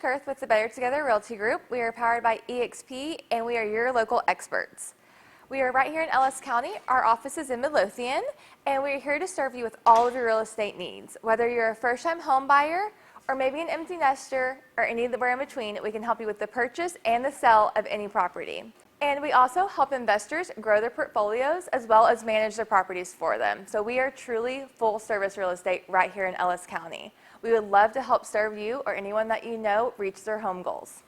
Kurth with the Better Together Realty Group. We are powered by EXP, and we are your local experts. We are right here in Ellis County. Our office is in Midlothian, and we are here to serve you with all of your real estate needs. Whether you're a first-time home buyer or maybe an empty nester or anywhere in between, we can help you with the purchase and the sale of any property. And we also help investors grow their portfolios as well as manage their properties for them. So we are truly full-service real estate right here in Ellis County. We would love to help serve you or anyone that you know reach their home goals.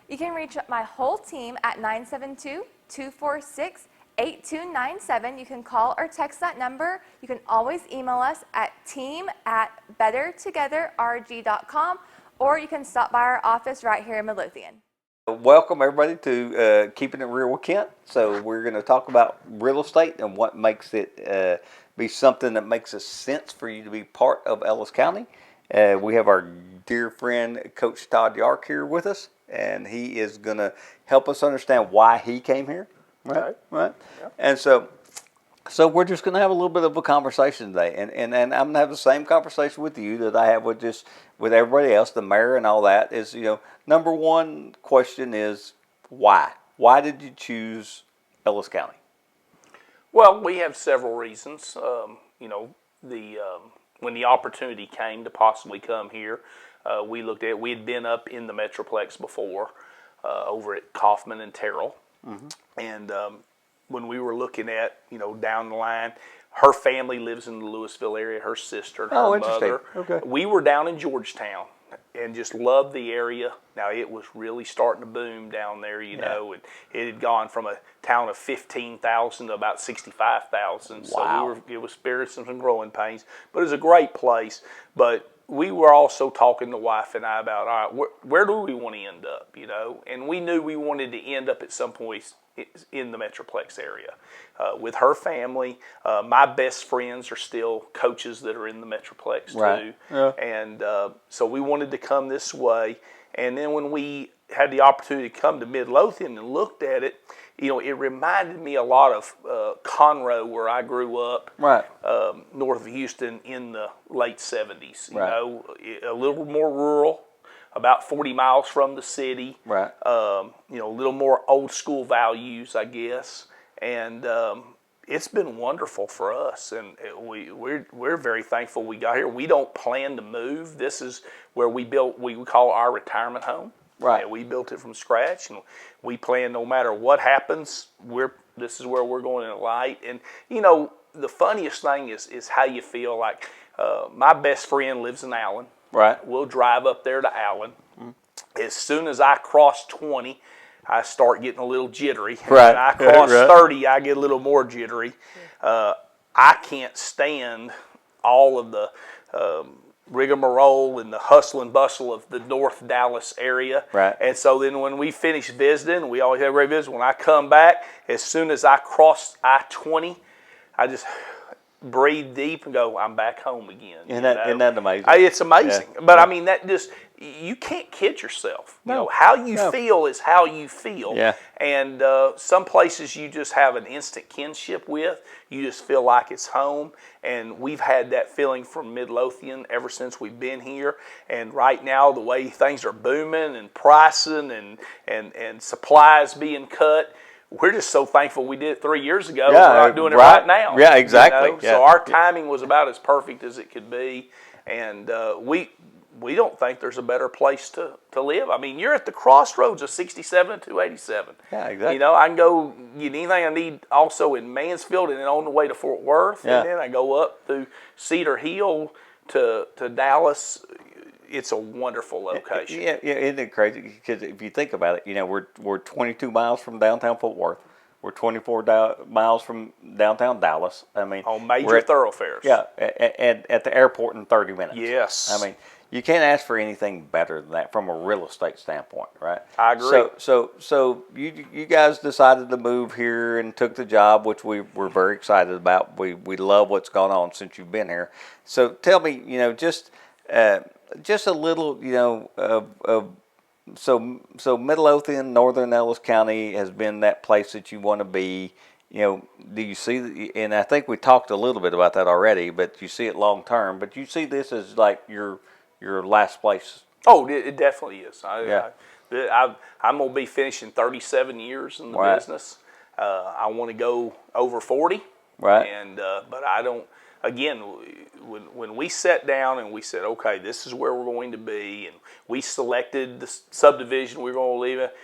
You can reach my whole team at 972-246-8297. You can call or text that number. You can always email us at team@bettertogetherrg.com, or you can stop by our office right here in Midlothian. Welcome everybody to Keeping It Real with Kent. So we're going to talk about real estate and what makes it be something that makes a sense for you to be part of Ellis County. We have our dear friend Coach Todd here with us, and he is going to help us understand why he came here. Right. Yeah. And so we're just going to have a little bit of a conversation today, and I'm going to have the same conversation with you that I have with everybody else, the mayor and all that. Is, number one question is why? Why did you choose Ellis County? Well, we have several reasons. When the opportunity came to possibly come here, we had been up in the Metroplex before, over at Kaufman and Terrell. Mm-hmm. And when we were looking at, down the line, her family lives in the Louisville area, her sister and her mother. Okay. We were down in Georgetown and just loved the area. Now, it was really starting to boom down there, and it had gone from a town of 15,000 to about 65,000. Wow. So it was experiencing some growing pains, but it was a great place. But we were also talking, the wife and I, about, all right, where do we want to end up, And we knew we wanted to end up at some point in the Metroplex area with her family. My best friends are still coaches that are in the Metroplex too. Yeah. And so we wanted to come this way. And then when we had the opportunity to come to Midlothian and looked at it, it reminded me a lot of Conroe, where I grew up, right, north of Houston in the late 70s. Right. A little more rural, about 40 miles from the city. Right. A little more old school values, I guess. And it's been wonderful for us, and we're very thankful we got here. We don't plan to move. This is where we call our retirement home. Right. We built it from scratch, and we plan no matter what happens, this is where we're going in light. And the funniest thing is how you feel. Like my best friend lives in Allen. Right. We'll drive up there to Allen. Mm. As soon as I cross 20, I start getting a little jittery. Right. When I cross 30, I get a little more jittery. I can't stand all of the rigmarole and the hustle and bustle of the North Dallas area. Right. And so then when we finish visiting, we always have a great visit. When I come back, as soon as I cross I-20, I just breathe deep and go, I'm back home again. Isn't that amazing? It's amazing. Yeah. But I mean, you can't kid yourself. No. How you feel is how you feel. Yeah. And some places you just have an instant kinship with. You just feel like it's home. And we've had that feeling from Midlothian ever since we've been here. And right now, the way things are booming and pricing and supplies being cut, we're just so thankful we did it 3 years ago. Yeah, we're not doing it right now. Yeah, exactly. Yeah. So our timing was about as perfect as it could be. And we don't think there's a better place to live. I mean, you're at the crossroads of 67 and 287. Yeah, exactly. I can go get anything I need also in Mansfield and then on the way to Fort Worth. Yeah. And then I go up through Cedar Hill to Dallas. It's a wonderful location. Yeah, isn't it crazy? Because if you think about it, we're 22 miles from downtown Fort Worth. We're 24 miles from downtown Dallas. I mean, on major thoroughfares. Yeah, and at the airport in 30 minutes. Yes. I mean, you can't ask for anything better than that from a real estate standpoint, right? I agree. So you guys decided to move here and took the job, which we were very excited about. We love what's gone on since you've been here. So tell me, just a little, so Midlothian, Northern Ellis County has been that place that you want to be. Do you see, and I think we talked a little bit about that already, but you see it long term, but you see this as like your last place Oh, it definitely is. Yeah. I'm going to be finishing 37 years in the Right. business. I want to go over 40. Right. And but I don't. Again, when we sat down and we said, okay, this is where we're going to be, and we selected the subdivision we were going to leave it,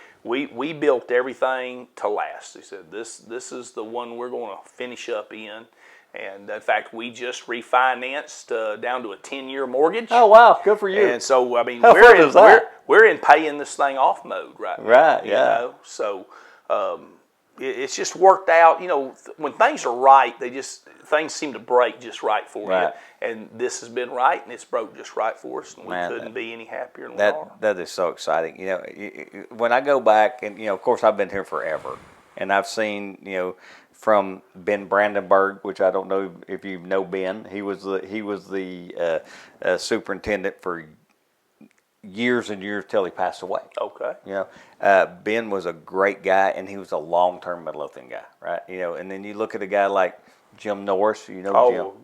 we built everything to last. They said this is the one we're going to finish up in. And in fact, we just refinanced down to a 10-year mortgage. Oh wow, good for you. And so I mean, How fun is that? we're in paying this thing off mode right now. Right, You yeah. know? So it's just worked out. You know, when things are right, things seem to break just right for Right. you. And this has been right, and it's broke just right for us, and we Man, couldn't be any happier than we are. That is so exciting. You know, when I go back, and of course, I've been here forever, and I've seen from Ben Brandenburg, which I don't know if you know Ben. He was the superintendent for years and years till he passed away. Okay. Ben was a great guy, and he was a long-term Midlothian guy, right? And then you look at a guy like Jim Norris. Jim.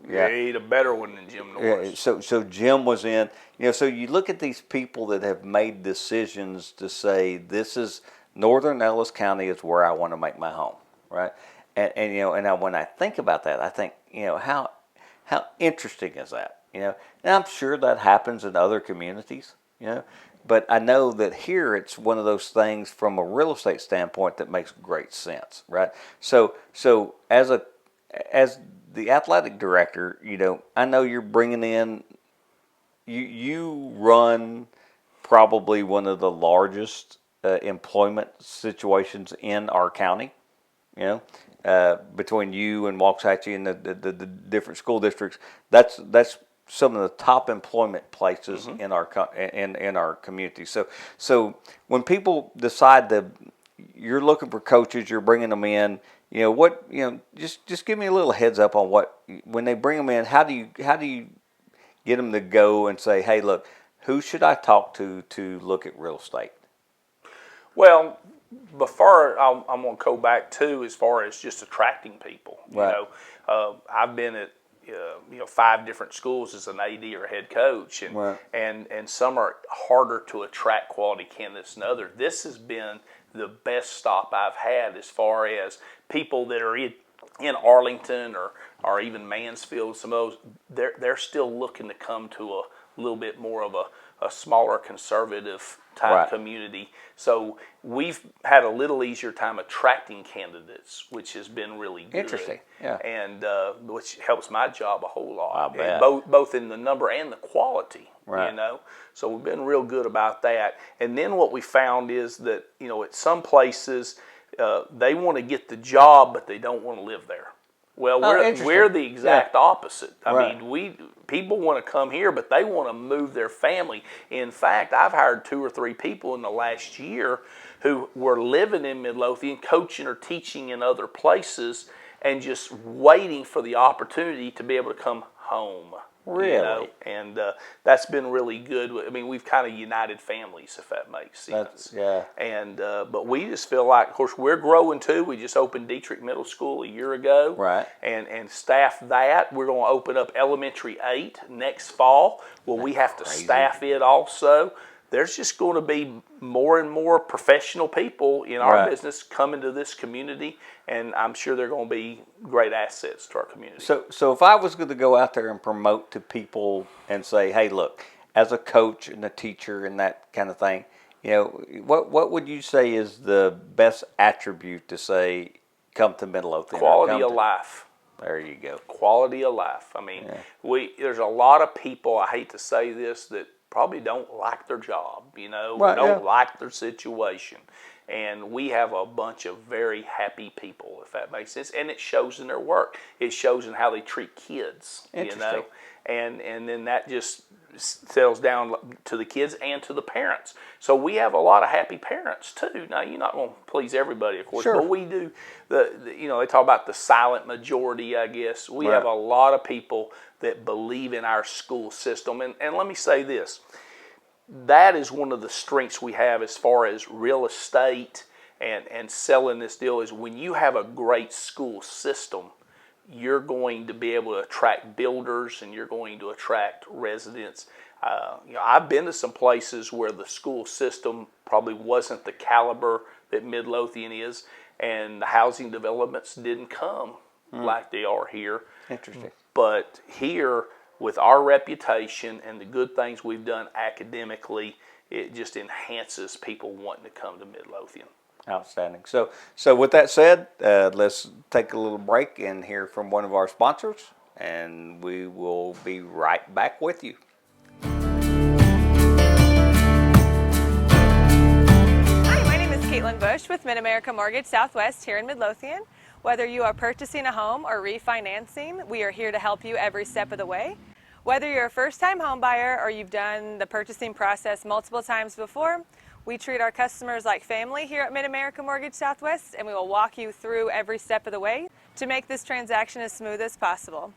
Yeah, he's a better one than Jim Norris. Yeah, so Jim was in. So you look at these people that have made decisions to say this is Northern Ellis County is where I want to make my home, right? And when I think about that, I think how interesting is that? And I'm sure that happens in other communities. But I know that here it's one of those things from a real estate standpoint that makes great sense, right? So as the athletic director, I know you're bringing in. You run probably one of the largest employment situations in our county. Between you and Waxahachie and the different school districts, that's some of the top employment places in our community. So when people decide you're looking for coaches, you're bringing them in. Just give me a little heads up on when they bring them in. How do you get them to go and say, hey, look, who should I talk to look at real estate? Well, before I'm going to go back to as far as just attracting people. Right. I've been at 5 different schools as an AD or a head coach, and Right. and some are harder to attract quality candidates than others. This has been the best stop I've had as far as people that are in Arlington or even Mansfield. Some of those they're still looking to come to a little bit more of a smaller conservative type Right. community. So we've had a little easier time attracting candidates, which has been really good. Interesting, yeah. And which helps my job a whole lot. I bet. And both in the number and the quality. Right. So we've been real good about that. And then what we found is that at some places they want to get the job, but they don't want to live there. Well, we're the exact opposite. I mean, people want to come here, but they want to move their family. In fact, I've hired 2 or 3 people in the last year who were living in Midlothian, coaching or teaching in other places, and just waiting for the opportunity to be able to come home. Really? And that's been really good. I mean, we've kind of united families, if that makes sense. Yeah. And but we just feel like, of course, we're growing too. We just opened Dietrich Middle School a year ago. Right. And staff that. We're going to open up Elementary 8 next fall. Well, we have to staff it also. There's just going to be more and more professional people in our Right. business coming to this community, and I'm sure they're going to be great assets to our community. So if I was going to go out there and promote to people and say, hey, look, as a coach and a teacher and that kind of thing, what would you say is the best attribute to say, come to Midlothian? Quality of life. There you go. Quality of life. I mean, there's a lot of people, I hate to say this, that probably don't like their job, Right, don't like their situation. And we have a bunch of very happy people, if that makes sense. And it shows in their work. It shows in how they treat kids, Interesting. And then that just settles down to the kids and to the parents. So we have a lot of happy parents too. Now, you're not going to please everybody, of course, Sure. but we do. They talk about the silent majority, I guess. We Right. have a lot of people that believe in our school system. And let me say this. That is one of the strengths we have as far as real estate and selling this deal is when you have a great school system, you're going to be able to attract builders and you're going to attract residents. I've been to some places where the school system probably wasn't the caliber that Midlothian is, and the housing developments didn't come like they are here. Interesting. But here, with our reputation and the good things we've done academically, it just enhances people wanting to come to Midlothian. Outstanding. So with that said, let's take a little break and hear from one of our sponsors, and we will be right back with you. Hi, my name is Caitlin Bush with Mid-America Mortgage Southwest here in Midlothian. Whether you are purchasing a home or refinancing, we are here to help you every step of the way. Whether you're a first-time home buyer or you've done the purchasing process multiple times before, we treat our customers like family here at Mid-America Mortgage Southwest, and we will walk you through every step of the way to make this transaction as smooth as possible.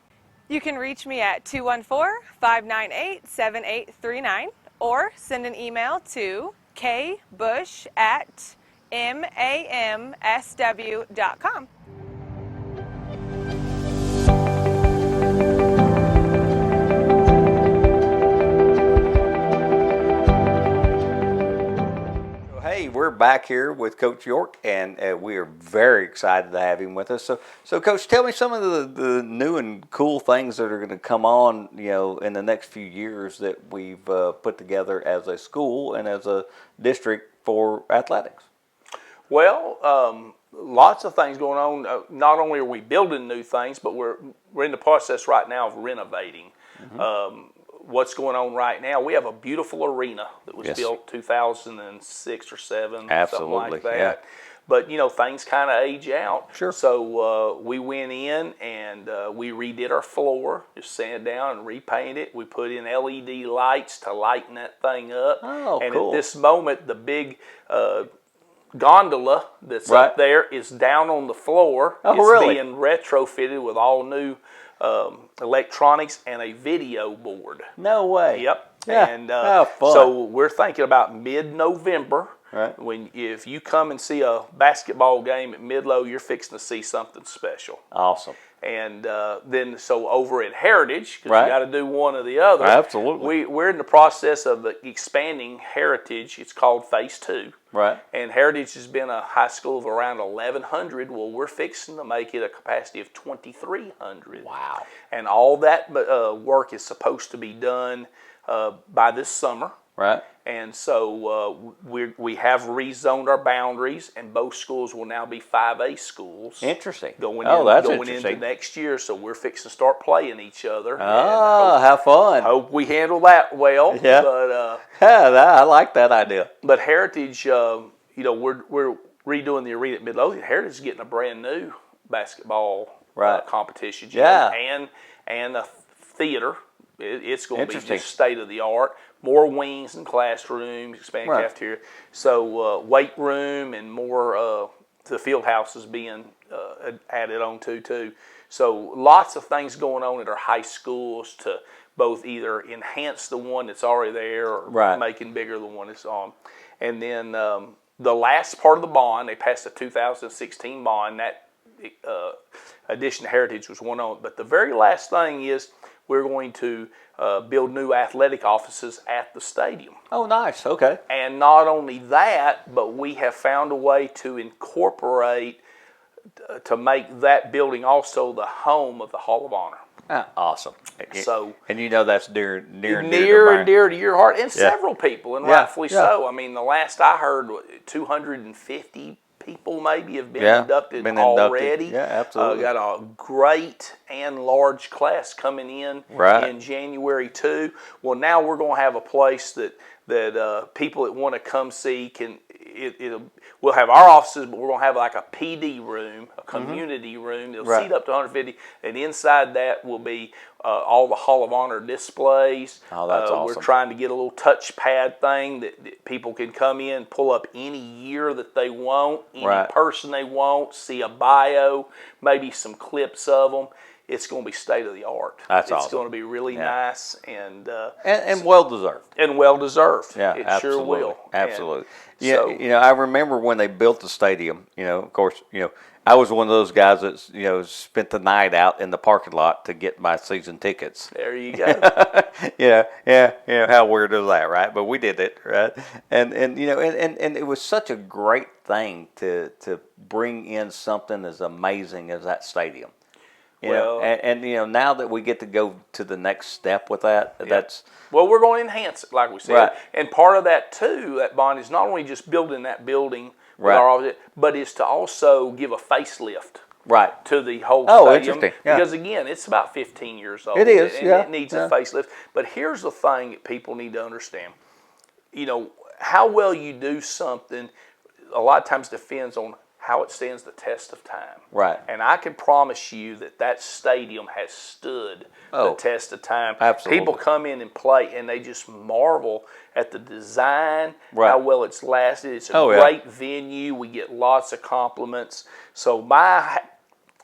You can reach me at 214-598-7839 or send an email to kbush@mamsw.com. Hey, we're back here with Coach York, and we are very excited to have him with us. So Coach, tell me some of the new and cool things that are going to come on, in the next few years that we've put together as a school and as a district for athletics. Well, lots of things going on. Not only are we building new things, but we're in the process right now of renovating. What's going on right now, we have a beautiful arena that was built 2006 or 7, something like that. Yeah. But, things kind of age out. Sure. So we went in and we redid our floor, just sand it down and repainted it. We put in LED lights to lighten that thing up. Oh, and cool. at this moment, the big gondola that's up there is down on the floor. Oh, it's really? being retrofitted with all new electronics and a video board. No way. Yep. Yeah. And fun. so we're thinking about mid-November. Right. If you come and see a basketball game at Midlow, you're fixing to see something special. Awesome. And then over at Heritage, because Right. you got to do one or the other. Absolutely. We're in the process of expanding Heritage. It's called Phase 2. Right. And Heritage has been a high school of around 1,100. Well, we're fixing to make it a capacity of 2,300. Wow. And all that work is supposed to be done by this summer. Right. And so we have rezoned our boundaries, and both schools will now be 5A schools. Interesting. Going interesting. into next year, so we're fixing to start playing each other. Oh, how fun. Hope we handle that well. Yeah. But I like that idea. But Heritage, we're redoing the arena at Midlothian. Heritage is getting a brand new basketball competition gym and a theater. It's going to be just state of the art. More wings and classrooms, expanded cafeteria. So weight room and more. The field house is being added on to too. So lots of things going on at our high schools to both either enhance the one that's already there or making bigger the one that's on. And then the last part of the bond, they passed a 2016 bond. That addition to Heritage was one on. But the very last thing is we're going to build new athletic offices at the stadium. Oh, nice. Okay. And not only that, but we have found a way to incorporate, to make that building also the home of the Hall of Honor. Awesome. So, and that's near and dear to your heart, and several people, and rightfully so. I mean, the last I heard, 250 people maybe have been inducted already. Yeah, absolutely. Got a great and large class coming in January too. Well, now we're going to have a place that people that want to come see can. We'll have our offices, but we're going to have like a PD room, a community room. They'll seat up to 150, and inside that will be all the Hall of Honor displays. Oh, that's awesome. We're trying to get a little touchpad thing that people can come in, pull up any year that they want, any person they want, see a bio, maybe some clips of them. it's going to be state of the art. That's it's awesome. going to be really nice and well deserved. And well deserved. Yeah, it absolutely. sure will. Absolutely. And Yeah, so, I remember when they built the stadium. Of course, I was one of those guys that spent the night out in the parking lot to get my season tickets. there you go. yeah. How weird is that, right? But we did it, right? And it was such a great thing to bring in something as amazing as that stadium. Now that we get to go to the next step with that, that's well, we're going to enhance it, like we said. Right. And part of that too, that bond is not only just building that building with our office, but is to also give a facelift. Right. To the whole Oh, stadium. interesting. Yeah. Because again, it's about 15 years old. It is, and yeah. it needs Yeah. a facelift. But here's the thing that people need to understand. How well you do something a lot of times depends on how it stands the test of time. Right. And I can promise you that stadium has stood the test of time. Absolutely. People come in and play, and they just marvel at the design, Right. how well it's lasted. It's a great venue. We get lots of compliments. So my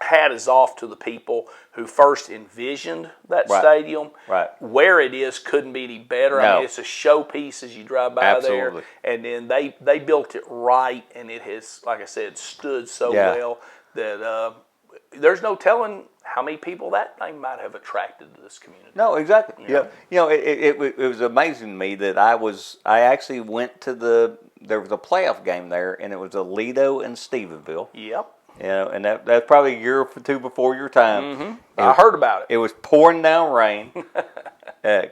hat is off to the people who first envisioned that stadium. Right. Where it is couldn't be any better. No. I mean, it's a showpiece as you drive by Absolutely. there. And then they built it right, and it has, like I said, stood so well that there's no telling how many people that thing might have attracted to this community. No, exactly. It was amazing to me that I actually went to there was a playoff game there, and it was Aledo and Stephenville. Yep. And that's probably a year or two before your time. Mm-hmm. I heard about it. It was pouring down rain.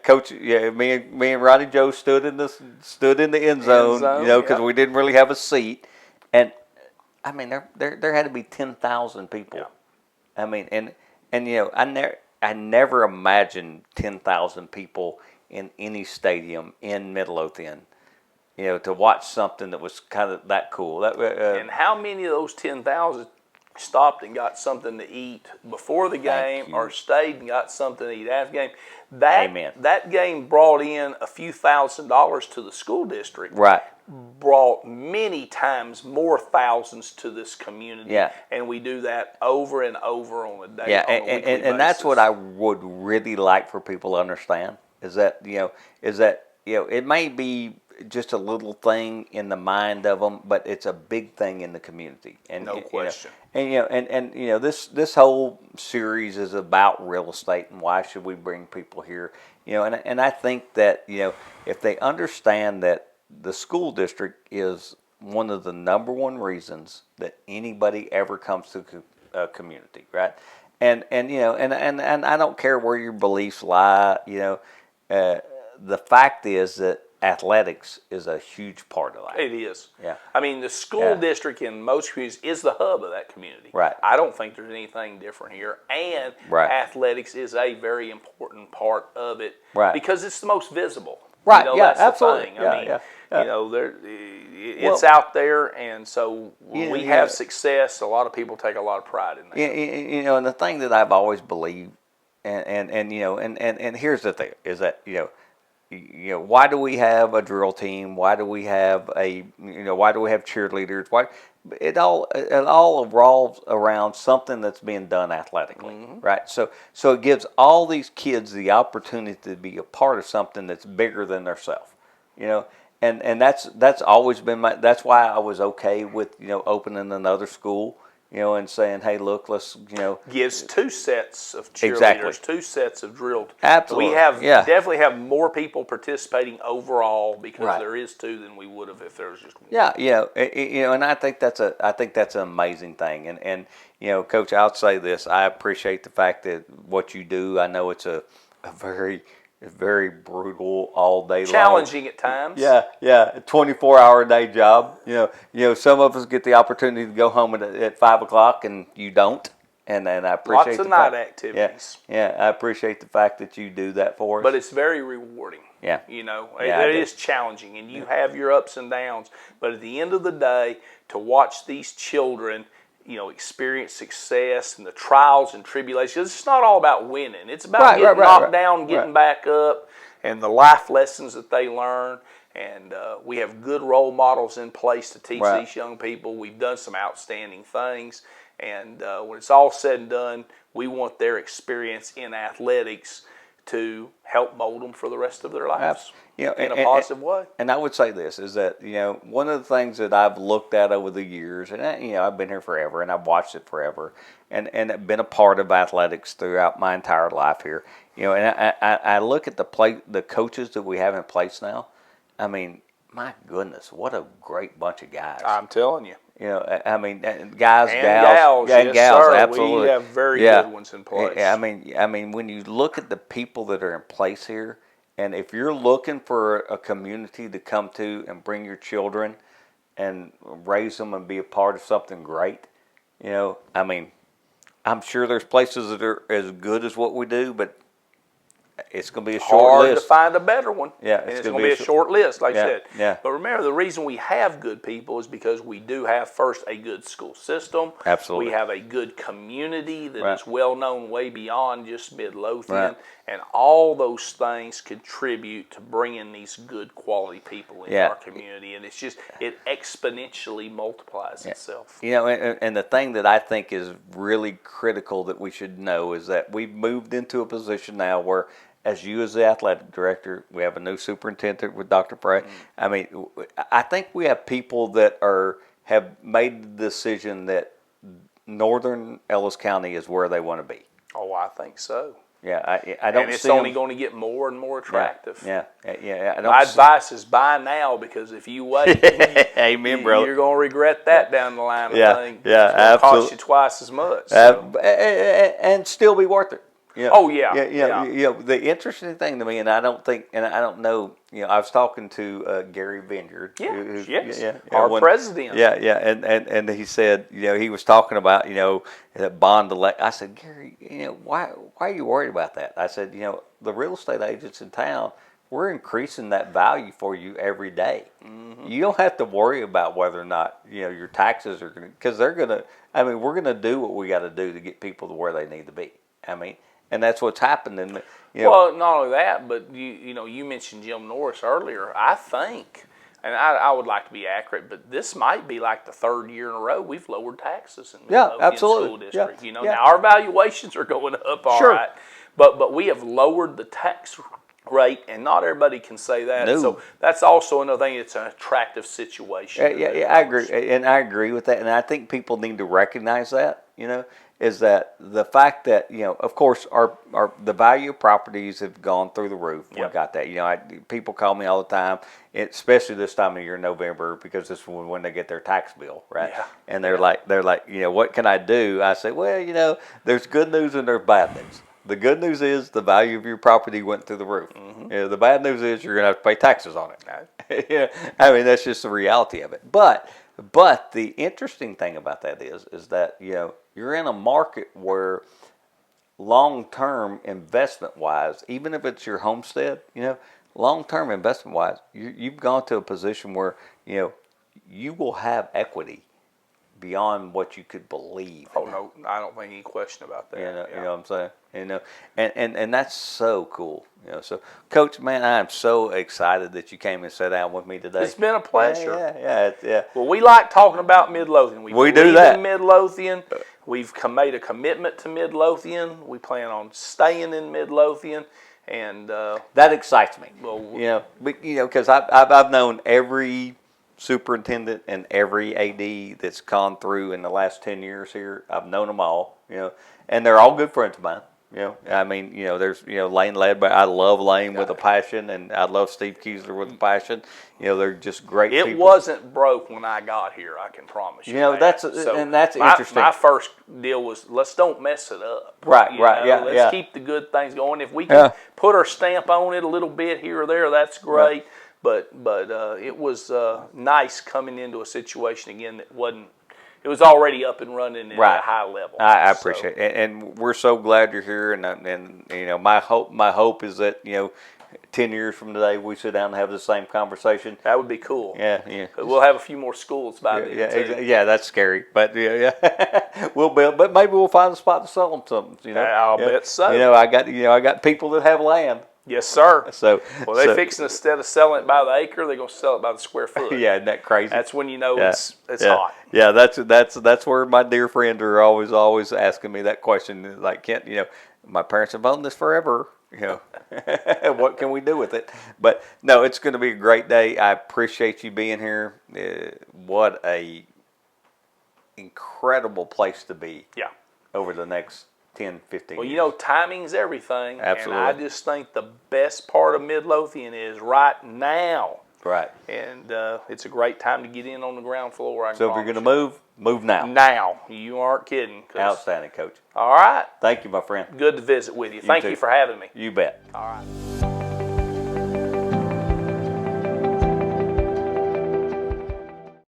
Coach, me and Ronnie Joe stood in the end zone, because we didn't really have a seat, and I mean there had to be 10,000 people. Yeah. I mean, and I never imagined 10,000 people in any stadium in Midlothian. To watch something that was kind of that cool. And how many of those 10,000 stopped and got something to eat before the game, or stayed and got something to eat after the game? That game brought in a few $1,000s to the school district. Right. Brought many times more thousands to this community. Yeah. And we do that over and over on a day. Yeah, on a weekly basis. and that's what I would really like for people to understand is that it may be just a little thing in the mind of them, but it's a big thing in the community. And no question. This whole series is about real estate and why should we bring people here? And I think that if they understand that the school district is one of the number one reasons that anybody ever comes to a community, right? And I don't care where your beliefs lie. The fact is that athletics is a huge part of that. It is. Yeah. I mean, the school district in most communities is the hub of that community. Right. I don't think there's anything different here. And athletics is a very important part of it. Right. Because it's the most visible. Right. That's absolutely. The thing. I mean, it's out there, and so when we have success, a lot of people take a lot of pride in that. And the thing that I've always believed, and here's the thing, is that why do we have a drill team? Why do we have why do we have cheerleaders? Why it all revolves around something that's being done athletically, right? So it gives all these kids the opportunity to be a part of something that's bigger than themselves, and that's always been that's why I was okay with opening another school. And saying, hey, look, let's, gives two sets of cheerleaders, Exactly. two sets of drilled. Absolutely. We definitely have more people participating overall because there is two than we would have if there was just one. Yeah. And I think that's an amazing thing. And Coach, I'll say this: I appreciate the fact that what you do. I know it's a very brutal all day long. Challenging at times. Yeah, a 24-hour day job. Some of us get the opportunity to go home at 5 o'clock, and you don't. And I appreciate lots of night activities. Yeah, I appreciate the fact that you do that for us. But it's very rewarding. Yeah. It is challenging, and you have your ups and downs. But at the end of the day, to watch these children experience success and the trials and tribulations. It's not all about winning. It's about getting knocked down, getting back up, and the life lessons that they learn. And we have good role models in place to teach these young people. We've done some outstanding things. And when it's all said and done, we want their experience in athletics to help mold them for the rest of their lives in a positive way. And I would say this is that, one of the things that I've looked at over the years, and I've been here forever and I've watched it forever, and I've been a part of athletics throughout my entire life here. And I look at the coaches that we have in place now. I mean, my goodness, what a great bunch of guys. I'm telling you. I mean, guys, And gals, yes, gals, sir. absolutely. We have very good ones in place. I mean, when you look at the people that are in place here, and if you're looking for a community to come to and bring your children and raise them and be a part of something great, I mean, I'm sure there's places that are as good as what we do, but it's going to be a short hard list. to find a better one. Yeah, and it's going to be a short list, like I said. Yeah. But remember, the reason we have good people is because we do have, first, a good school system. Absolutely. We have a good community that Right. is well known way beyond just Midlothian. Right. And all those things contribute to bringing these good quality people into our community. And it's just, it exponentially multiplies itself. And the thing that I think is really critical that we should know is that we've moved into a position now where, as you as the athletic director, we have a new superintendent with Dr. Prey. I mean, I think we have people that have made the decision that northern Ellis County is where they want to be. Oh, I think so. Yeah, I don't. And it's see only them. going to get more and more attractive. Yeah. My advice is buy now, because if you wait, Amen, brother. You're going to regret that down the line. Yeah, I think. yeah, It's going to cost you twice as much. So. And still be worth it. Oh yeah. The interesting thing to me, and I don't know. I was talking to Gary Vineyard. Our president. And he said, he was talking about, that bond elect. I said, Gary, why are you worried about that? I said, the real estate agents in town, we're increasing that value for you every day. Mm-hmm. You don't have to worry about whether or not your taxes are going to, because they're going to. I mean, we're going to do what we got to do to get people to where they need to be. I mean. And that's what's happening. Well, not only that, but you mentioned Jim Norris earlier. I think, and I would like to be accurate, but this might be like the third year in a row we've lowered taxes in the Midlothian School District. Now our valuations are going up, all right, but we have lowered the tax rate, and not everybody can say that. No. So that's also another thing. It's an attractive situation. I agree, and I agree with that. And I think people need to recognize that. Is that the fact that of course the value of properties have gone through the roof. We got that. People call me all the time, especially this time of year, November, because this is when they get their tax bill, right? Yeah. And they're like, what can I do? I say, well, there's good news and there's bad news. The good news is the value of your property went through the roof. Mm-hmm. The bad news is you're going to have to pay taxes on it. I mean, that's just the reality of it. But the interesting thing about that is that you're in a market where long-term investment-wise, even if it's your homestead, long-term investment-wise, you've gone to a position where you will have equity beyond what you could believe. Oh no, I don't think any question about that. You know what I'm saying? And that's so cool. So Coach, man, I am so excited that you came and sat down with me today. It's been a pleasure. Yeah. Well, we like talking about Midlothian. We do that. In Midlothian. We've made a commitment to Midlothian. We plan on staying in Midlothian, and that excites me. Well, because I've known every superintendent and every AD that's gone through in the last 10 years here. I've known them all, and they're all good friends of mine. I mean, there's, Lane led, but I love Lane with a passion, and I love Steve Kiesler with a passion. They're just great people. It wasn't broke when I got here, I can promise you. That's interesting. My first deal was, let's don't mess it up. Right. Let's keep the good things going. If we can put our stamp on it a little bit here or there, that's great. Right. But it was nice coming into a situation again that wasn't. It was already up and running at a high level. I appreciate it, and we're so glad you're here. And my hope is that 10 years from today we sit down and have the same conversation. That would be cool. Yeah. But we'll have a few more schools by then. Too. Yeah, that's scary, but we'll build. But maybe we'll find a spot to sell them something. I'll bet so. I got people that have land. Yes, sir. So, Well, they fixing instead of selling it by the acre, they're going to sell it by the square foot. yeah, isn't that crazy? That's when you know it's yeah. hot. Yeah, that's where my dear friends are always asking me that question. Like, Kent, my parents have owned this forever. What can we do with it? But no, it's going to be a great day. I appreciate you being here. What a incredible place to be. Yeah. Over the next 10, 15 Well, years. timing's everything. Absolutely. And I just think the best part of Midlothian is right now. Right. And it's a great time to get in on the ground floor. So if you're going to move now. Now. You aren't kidding. Outstanding, Coach. All right. Thank you, my friend. Good to visit with you. Thank you for having me. You bet. All right.